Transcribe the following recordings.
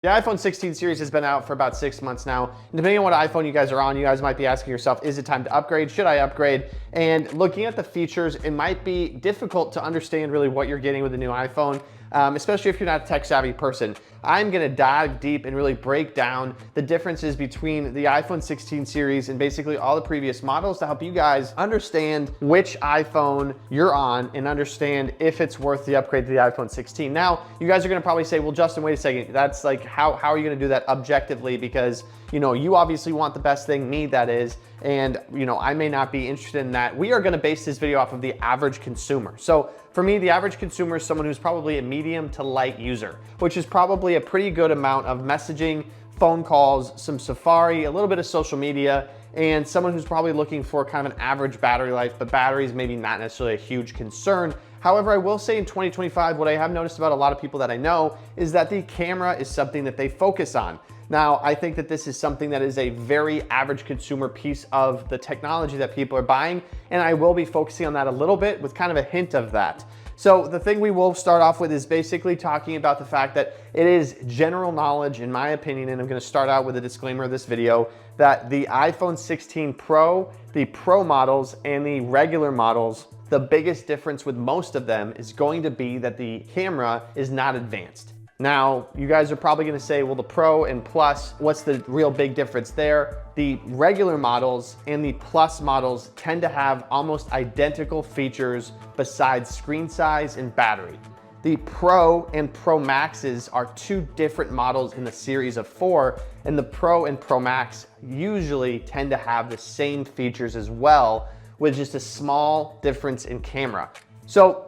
The iPhone 16 series has been out for about 6 months now. And depending on what iPhone you guys are on, you guys might be asking yourself, is it time to upgrade? Should I upgrade? And looking at the features, it might be difficult to understand really what you're getting with the new iPhone, especially if you're not a tech savvy person. I'm gonna dive deep and really break down the differences between the iPhone 16 series and basically all the previous models to help you guys understand which iPhone you're on and understand if it's worth the upgrade to the iPhone 16. Now, you guys are gonna probably say, well, Justin, wait a second. That's like, how are you gonna do that objectively? Because you obviously want the best thing, me that is, and I may not be interested in that. We are gonna base this video off of the average consumer. So for me, the average consumer is someone who's probably a medium to light user, which is probably a pretty good amount of messaging, phone calls, some Safari, a little bit of social media, and someone who's probably looking for kind of an average battery life, but batteries maybe not necessarily a huge concern. However, I will say in 2025, what I have noticed about a lot of people that I know is that the camera is something that they focus on. Now, I think that this is something that is a very average consumer piece of the technology that people are buying, and I will be focusing on that a little bit with kind of a hint of that. So the thing we will start off with is basically talking about the fact that it is general knowledge, in my opinion, and I'm gonna start out with a disclaimer of this video, that the iPhone 16 Pro, the Pro models, and the regular models, the biggest difference with most of them is going to be that the camera is not advanced. Now, you guys are probably gonna say, well, the Pro and Plus, what's the real big difference there? The regular models and the Plus models tend to have almost identical features besides screen size and battery. The Pro and Pro Maxes are two different models in the series of 4, and the Pro and Pro Max usually tend to have the same features as well, with just a small difference in camera. So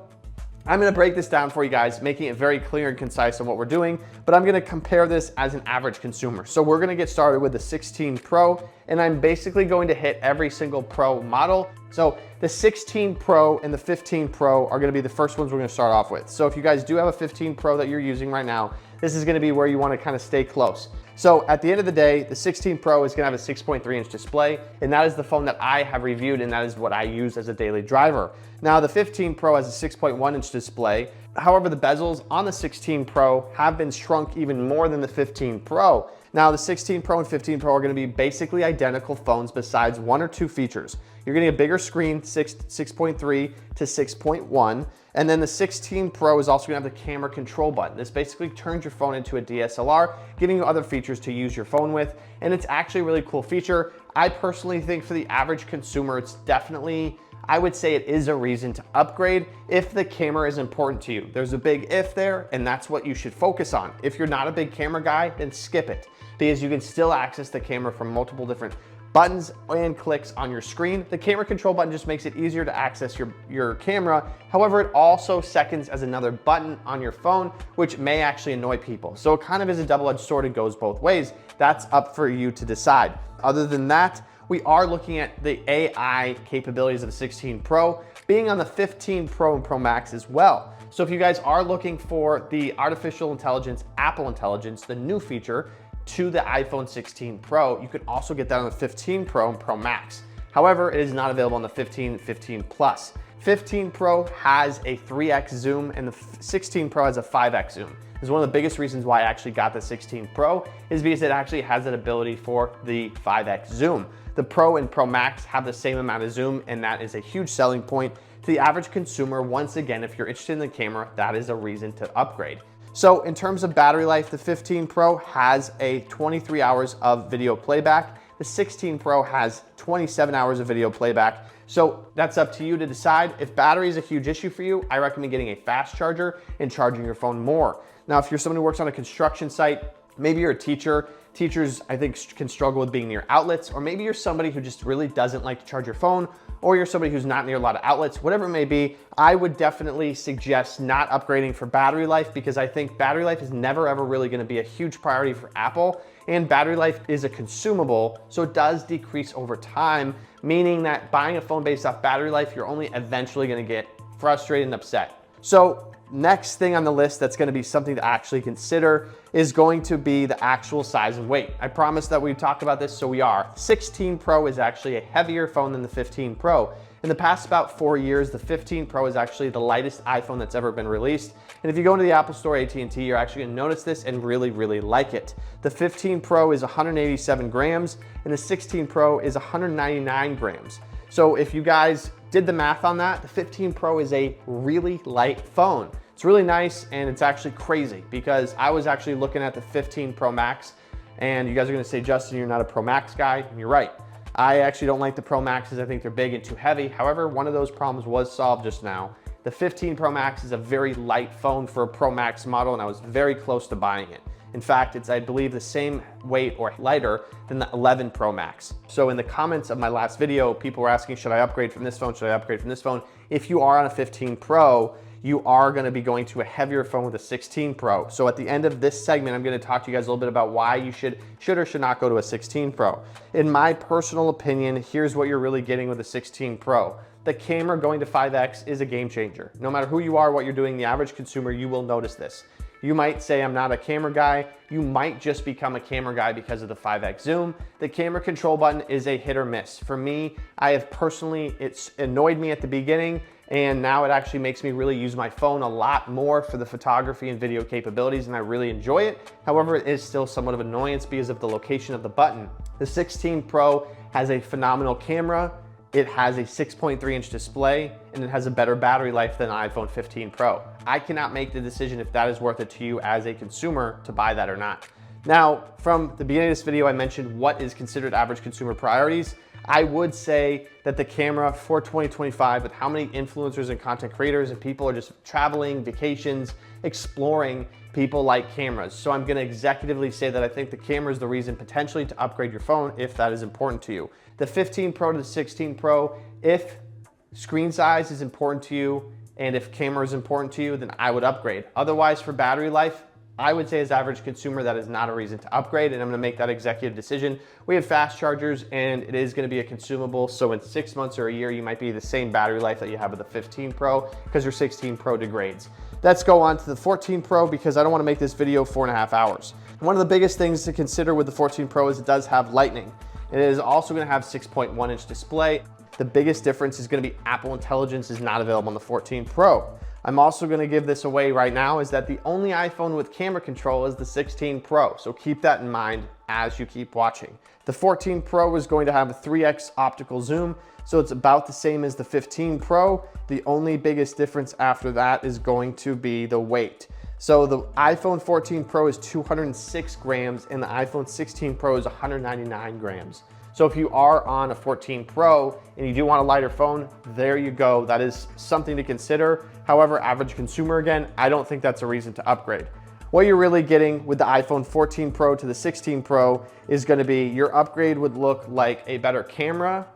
I'm gonna break this down for you guys, making it very clear and concise on what we're doing, but I'm gonna compare this as an average consumer. So we're gonna get started with the 16 Pro, and I'm basically going to hit every single Pro model. So the 16 Pro and the 15 Pro are gonna be the first ones we're gonna start off with. So if you guys do have a 15 Pro that you're using right now, this is gonna be where you wanna kind of stay close. So at the end of the day, the 16 Pro is gonna have a 6.3-inch display, and that is the phone that I have reviewed, and that is what I use as a daily driver. Now the 15 Pro has a 6.1-inch display. However, the bezels on the 16 Pro have been shrunk even more than the 15 Pro. Now the 16 Pro and 15 Pro are gonna be basically identical phones besides one or two features. You're getting a bigger screen, 6.3 to 6.1, and then the 16 Pro is also gonna have the camera control button. This basically turns your phone into a DSLR, giving you other features to use your phone with, and it's actually a really cool feature. I personally think for the average consumer, it's definitely, I would say it is a reason to upgrade if the camera is important to you. There's a big if there, and that's what you should focus on. If you're not a big camera guy, then skip it, because you can still access the camera from multiple different buttons and clicks on your screen. The camera control button just makes it easier to access your camera. However, it also seconds as another button on your phone, which may actually annoy people. So it kind of is a double-edged sword. It goes both ways. That's up for you to decide. Other than that, we are looking at the AI capabilities of the 16 Pro being on the 15 Pro and Pro Max as well. So if you guys are looking for the artificial intelligence, Apple Intelligence, the new feature to the iPhone 16 Pro, you can also get that on the 15 Pro and Pro Max. However, it is not available on the 15 Plus. 15 Pro has a 3x zoom and the 16 Pro has a 5x zoom. This is one of the biggest reasons why I actually got the 16 Pro is because it actually has that ability for the 5x zoom. The Pro and Pro Max have the same amount of zoom, and that is a huge selling point to the average consumer. Once again, if you're interested in the camera, that is a reason to upgrade. So in terms of battery life, the 15 Pro has a 23 hours of video playback. The 16 Pro has 27 hours of video playback. So that's up to you to decide. If battery is a huge issue for you, I recommend getting a fast charger and charging your phone more. Now, if you're someone who works on a construction site, maybe you're a teacher. Teachers, I think, can struggle with being near outlets, or maybe you're somebody who just really doesn't like to charge your phone, or you're somebody who's not near a lot of outlets, whatever it may be, I would definitely suggest not upgrading for battery life, because I think battery life is never ever really gonna be a huge priority for Apple, and battery life is a consumable, so it does decrease over time, meaning that buying a phone based off battery life, you're only eventually gonna get frustrated and upset. So next thing on the list that's gonna be something to actually consider is going to be the actual size and weight. I promised that we'd talk about this, so we are. 16 Pro is actually a heavier phone than the 15 Pro. In the past about 4 years, the 15 Pro is actually the lightest iPhone that's ever been released. And if you go into the Apple Store, AT&T, you're actually gonna notice this and really, really like it. The 15 Pro is 187 grams and the 16 Pro is 199 grams. So if you guys did the math on that, the 15 Pro is a really light phone. It's really nice and it's actually crazy because I was actually looking at the 15 Pro Max and you guys are gonna say, Justin, you're not a Pro Max guy, and you're right. I actually don't like the Pro Maxes. I think they're big and too heavy. However, one of those problems was solved just now. The 15 Pro Max is a very light phone for a Pro Max model and I was very close to buying it. In fact, it's, I believe, the same weight or lighter than the 11 Pro Max. So in the comments of my last video, people were asking, should I upgrade from this phone? Should I upgrade from this phone? If you are on a 15 Pro, you are gonna be going to a heavier phone with a 16 Pro. So at the end of this segment, I'm gonna talk to you guys a little bit about why you should or should not go to a 16 Pro. In my personal opinion, here's what you're really getting with a 16 Pro. The camera going to 5X is a game changer. No matter who you are, what you're doing, the average consumer, you will notice this. You might say, I'm not a camera guy. You might just become a camera guy because of the 5X zoom. The camera control button is a hit or miss. For me, it's annoyed me at the beginning, and now it actually makes me really use my phone a lot more for the photography and video capabilities, and I really enjoy it. However, it is still somewhat of an annoyance because of the location of the button. The 16 Pro has a phenomenal camera. It has a 6.3-inch display, and it has a better battery life than an iPhone 15 Pro. I cannot make the decision if that is worth it to you as a consumer to buy that or not. Now, from the beginning of this video, I mentioned what is considered average consumer priorities. I would say that the camera for 2025, with how many influencers and content creators and people are just traveling, vacations, exploring, people like cameras. So I'm gonna executively say that I think the camera is the reason potentially to upgrade your phone if that is important to you. The 15 Pro to the 16 Pro, if screen size is important to you and if camera is important to you, then I would upgrade. Otherwise, for battery life, I would say as average consumer, that is not a reason to upgrade, and I'm gonna make that executive decision. We have fast chargers and it is gonna be a consumable, so in 6 months or a year, you might be the same battery life that you have with the 15 Pro because your 16 Pro degrades. Let's go on to the 14 Pro because I don't wanna make this video 4.5 hours. One of the biggest things to consider with the 14 Pro is it does have Lightning. It is also gonna have 6.1-inch display. The biggest difference is gonna be Apple Intelligence is not available on the 14 Pro. I'm also gonna give this away right now, is that the only iPhone with camera control is the 16 Pro. So keep that in mind as you keep watching. The 14 Pro is going to have a 3X optical zoom, so it's about the same as the 15 Pro. The only biggest difference after that is going to be the weight. So the iPhone 14 Pro is 206 grams and the iPhone 16 Pro is 199 grams. So if you are on a 14 Pro and you do want a lighter phone, there you go. That is something to consider. However, average consumer, again, I don't think that's a reason to upgrade. What you're really getting with the iPhone 14 Pro to the 16 Pro is gonna be your upgrade would look like a better camera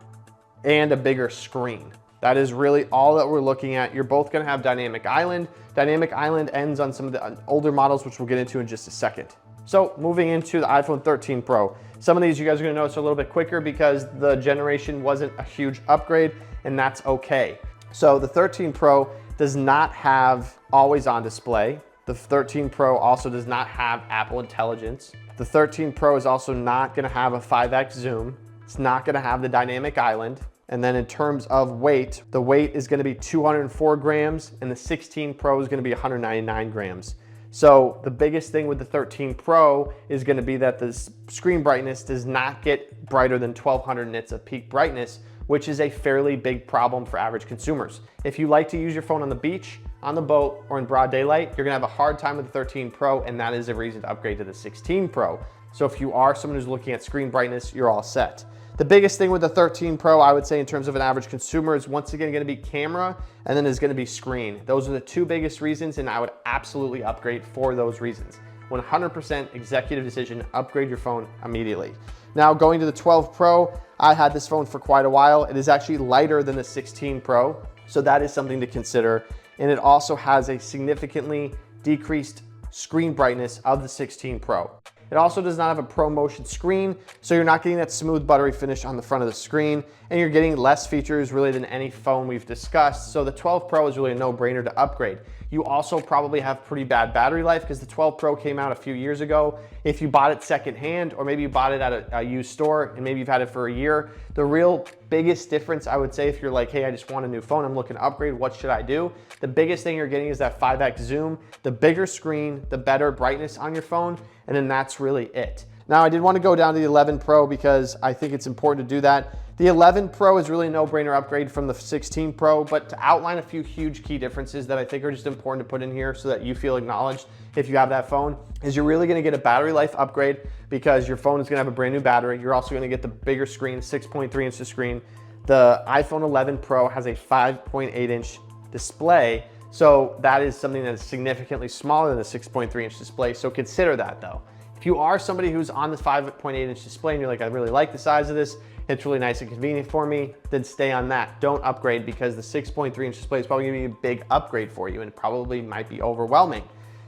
and a bigger screen. That is really all that we're looking at. You're both gonna have Dynamic Island. Dynamic Island ends on some of the older models, which we'll get into in just a second. So moving into the iPhone 13 Pro. Some of these you guys are gonna notice are a little bit quicker because the generation wasn't a huge upgrade, and that's okay. So the 13 Pro does not have always on display. The 13 Pro also does not have Apple Intelligence. The 13 Pro is also not gonna have a 5X zoom. It's not gonna have the Dynamic Island. And then in terms of weight, the weight is gonna be 204 grams and the 16 Pro is gonna be 199 grams. So the biggest thing with the 13 Pro is gonna be that the screen brightness does not get brighter than 1200 nits of peak brightness, which is a fairly big problem for average consumers. If you like to use your phone on the beach, on the boat, or in broad daylight, you're gonna have a hard time with the 13 Pro, and that is a reason to upgrade to the 16 Pro. So if you are someone who's looking at screen brightness, you're all set. The biggest thing with the 13 Pro, I would say in terms of an average consumer, is once again gonna be camera, and then is gonna be screen. Those are the two biggest reasons, and I would absolutely upgrade for those reasons. 100% executive decision, upgrade your phone immediately. Now going to the 12 Pro, I had this phone for quite a while. It is actually lighter than the 16 Pro, so that is something to consider. And it also has a significantly decreased screen brightness of the 16 Pro. It also does not have a ProMotion screen, so you're not getting that smooth buttery finish on the front of the screen, and you're getting less features really than any phone we've discussed. So the 12 Pro is really a no-brainer to upgrade. You also probably have pretty bad battery life because the 12 Pro came out a few years ago. If you bought it secondhand, or maybe you bought it at a used store and maybe you've had it for a year, the real biggest difference, I would say, if you're like, hey, I just want a new phone, I'm looking to upgrade, what should I do? The biggest thing you're getting is that 5x zoom, the bigger screen, the better brightness on your phone, and then that's really it. Now, I did want to go down to the 11 Pro because I think it's important to do that. The 11 Pro is really a no-brainer upgrade from the 16 Pro, but to outline a few huge key differences that I think are just important to put in here so that you feel acknowledged if you have that phone, is you're really gonna get a battery life upgrade because your phone is gonna have a brand new battery. You're also gonna get the bigger screen, 6.3 inch screen. The iPhone 11 Pro has a 5.8 inch display, so that is something that is significantly smaller than the 6.3 inch display, so consider that though. If you are somebody who's on the 5.8 inch display and you're like, I really like the size of this, it's really nice and convenient for me, then stay on that. Don't upgrade because the 6.3 inch display is probably gonna be a big upgrade for you and probably might be overwhelming.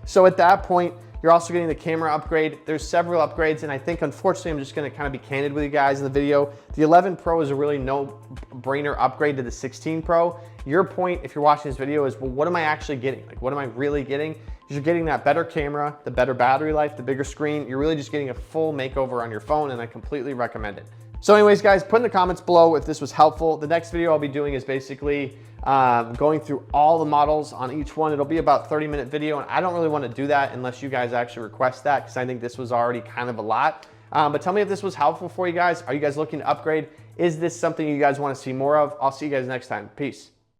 So at that point, you're also getting the camera upgrade. There's several upgrades, and I think unfortunately I'm just gonna kind of be candid with you guys in the video. The 11 Pro is a really no-brainer upgrade to the 16 Pro. Your point, if you're watching this video, is, well, what am I actually getting? Like, what am I really getting? You're getting that better camera, the better battery life, the bigger screen. You're really just getting a full makeover on your phone, and I completely recommend it. So anyways, guys, put in the comments below if this was helpful. The next video I'll be doing is basically going through all the models on each one. It'll be about 30-minute video, and I don't really want to do that unless you guys actually request that because I think this was already kind of a lot. But tell me if this was helpful for you guys. Are you guys looking to upgrade? Is this something you guys want to see more of? I'll see you guys next time. Peace.